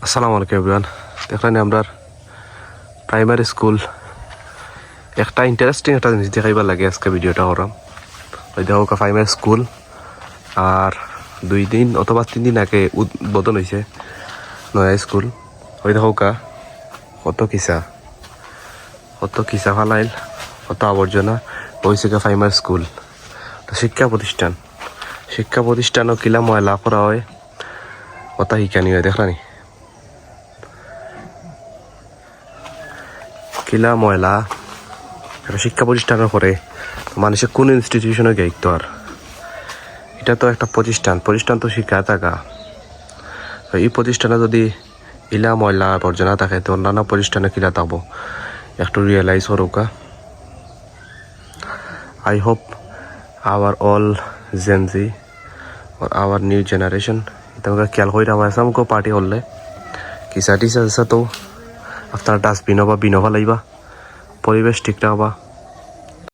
আসসালামু আলাইকুম এভরিওয়ান। এখানে আমরা প্রাইমারি স্কুল একটা ইন্টারেস্টিং একটা জিনিস দেখাইবার লাগে আজকে ভিডিওটা করাম। ওই দেখো প্রাইমারি স্কুল আর 2 দিন অথবা 3 দিন আগে উদ্বোধন হয়েছে নয়া স্কুল। ওই দেখো কত কিসা ফালাইল, কত আবর্জনা হয়েছে প্রাইমারি স্কুল। শিক্ষা প্রতিষ্ঠানও কিলা ময়লা করা হয়, কথা শিকানি হয় দেখলানি কিলা ময়লা একটা শিক্ষা প্রতিষ্ঠানের করে মানুষের কোন ইনস্টিটিউশনে গাইত। আর এটা তো একটা প্রতিষ্ঠান তো শিক্ষা থাকা। এই প্রতিষ্ঠানে যদি ইলা ময়লা আবর্জনা থাকে তো অন্যান্য প্রতিষ্ঠানে কিলা থাকবো একটু রিয়েলাইজ করুকা। I hope our all Gen Z or our new generation তোমাকে খেয়াল করে আমার সামকো পার্টি হলে কিসা টিসা তো আপনার ডাস্টবিন বা বিনবা লাইবা, পরিবেশ ঠিক রাখবা।